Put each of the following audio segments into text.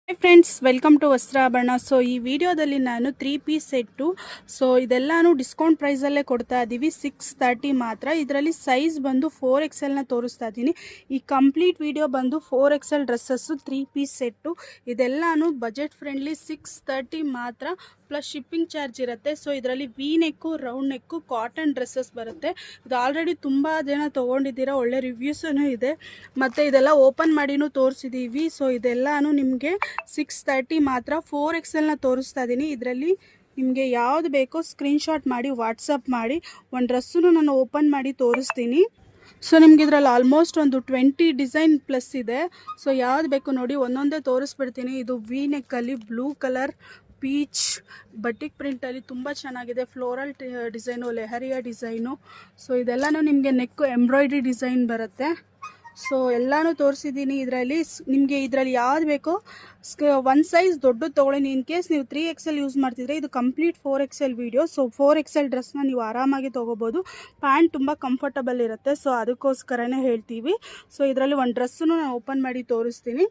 Hi friends, welcome to Vastrabharana. So ಈ ವಿಡಿಯೋದಲ್ಲಿ ನಾನು 3 ಪೀಸ್ ಸೆಟ್ಟು, ಸೊ ಇದೆಲ್ಲಾನು ಡಿಸ್ಕೌಂಟ್ ಪ್ರೈಸಲ್ಲೇ ಕೊಡ್ತಾ ಇದ್ದೀವಿ. 630 ಮಾತ್ರ. ಇದರಲ್ಲಿ ಸೈಜ್ ಬಂದು 4XL ತೋರಿಸ್ತಾ ಇದ್ದೀನಿ. ಈ ಕಂಪ್ಲೀಟ್ ವಿಡಿಯೋ ಬಂದು 4XL ಡ್ರೆಸ್ಸಸ್ಸು 3 ಪೀಸ್ ಸೆಟ್ಟು. ಇದೆಲ್ಲಾನು ಬಜೆಟ್ ಫ್ರೆಂಡ್ಲಿ 630 ಮಾತ್ರ, ಪ್ಲಸ್ ಶಿಪ್ಪಿಂಗ್ ಚಾರ್ಜ್ ಇರುತ್ತೆ. ಸೊ ಇದರಲ್ಲಿ V neck, round neck, cotton dresses ಬರುತ್ತೆ. ಇದು ಆಲ್ರೆಡಿ ತುಂಬ ಜನ ತೊಗೊಂಡಿದ್ದೀರಾ, ಒಳ್ಳೆ ರಿವ್ಯೂಸೂ ಇದೆ. ಮತ್ತು ಇದೆಲ್ಲ ಓಪನ್ ಮಾಡಿನೂ ತೋರಿಸಿದ್ದೀವಿ. ಸೊ ಇದೆಲ್ಲಾನು ನಿಮಗೆ 630 ಮಾತ್ರ. 4XL ತೋರಿಸ್ತಾ ಇದ್ದೀನಿ. ಇದರಲ್ಲಿ ನಿಮಗೆ ಯಾವುದು ಬೇಕೋ ಸ್ಕ್ರೀನ್ಶಾಟ್ ಮಾಡಿ ವಾಟ್ಸಪ್ ಮಾಡಿ. ಒಂದು ಡ್ರೆಸ್ಸನ್ನು ನಾನು ಓಪನ್ ಮಾಡಿ ತೋರಿಸ್ತೀನಿ. ಸೊ ನಿಮ್ಗೆ ಇದರಲ್ಲಿ ಆಲ್ಮೋಸ್ಟ್ ಒಂದು 20 ಡಿಸೈನ್ ಪ್ಲಸ್ ಇದೆ. ಸೊ ಯಾವ್ದು ಬೇಕು ನೋಡಿ, ಒಂದೊಂದೇ ತೋರಿಸ್ಬಿಡ್ತೀನಿ. ಇದು ವಿ ನೆಕ್ಕಲ್ಲಿ ಬ್ಲೂ ಕಲರ್ ಪೀಚ್ ಬಟಿಕ್ ಪ್ರಿಂಟಲ್ಲಿ ತುಂಬ ಚೆನ್ನಾಗಿದೆ. Floral design, leheriya design. So ಇದೆಲ್ಲನೂ ನಿಮಗೆ ನೆಕ್ಕು ಎಂಬ್ರಾಯ್ಡ್ರಿ ಡಿಸೈನ್ ಬರುತ್ತೆ. ಸೊ ಎಲ್ಲನೂ ತೋರಿಸಿದ್ದೀನಿ. ನಿಮಗೆ ಇದರಲ್ಲಿ ಯಾವ್ದು ಬೇಕೋ ಒಂದು ಸೈಜ್ ದೊಡ್ಡದು ತೊಗೊಳ್ಳಿ. ಇನ್ ಕೇಸ್ ನೀವು 3XL ಯೂಸ್ ಮಾಡ್ತಿದ್ರೆ ಇದು complete 4XL video. So 4XL ಡ್ರೆಸ್ನ ನೀವು ಆರಾಮಾಗಿ ತೊಗೋಬೋದು. ಪ್ಯಾಂಟ್ ತುಂಬ ಕಂಫರ್ಟಬಲ್ ಇರುತ್ತೆ. ಸೊ ಅದಕ್ಕೋಸ್ಕರನೇ ಹೇಳ್ತೀವಿ. ಸೊ ಇದರಲ್ಲಿ ಒಂದು ಡ್ರೆಸ್ಸನ್ನು ನಾನು ಓಪನ್ ಮಾಡಿ ತೋರಿಸ್ತೀನಿ.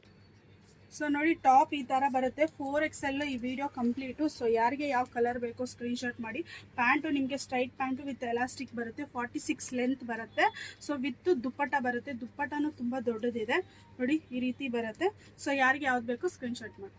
ಸೊ ನೋಡಿ, ಟಾಪ್ ಈ ಥರ ಬರುತ್ತೆ. 4XL ಈ ವಿಡಿಯೋ ಕಂಪ್ಲೀಟು. ಸೊ ಯಾರಿಗೆ ಯಾವ ಕಲರ್ ಬೇಕೋ ಸ್ಕ್ರೀನ್ಶಾಟ್ ಮಾಡಿ. ಪ್ಯಾಂಟು ನಿಮಗೆ ಸ್ಟ್ರೈಟ್ ಪ್ಯಾಂಟು ವಿತ್ ಎಲಾಸ್ಟಿಕ್ ಬರುತ್ತೆ. 46 ಲೆಂತ್ ಬರುತ್ತೆ. ಸೊ ವಿತ್ ದುಪ್ಪಟ್ಟ ಬರುತ್ತೆ. ದುಪ್ಪಟ್ಟನೂ ತುಂಬ ದೊಡ್ಡದಿದೆ ನೋಡಿ, ಈ ರೀತಿ ಬರುತ್ತೆ. ಸೊ ಯಾರಿಗೆ ಯಾವ್ದು ಬೇಕೋ ಸ್ಕ್ರೀನ್ಶಾಟ್ ಮಾಡಿ.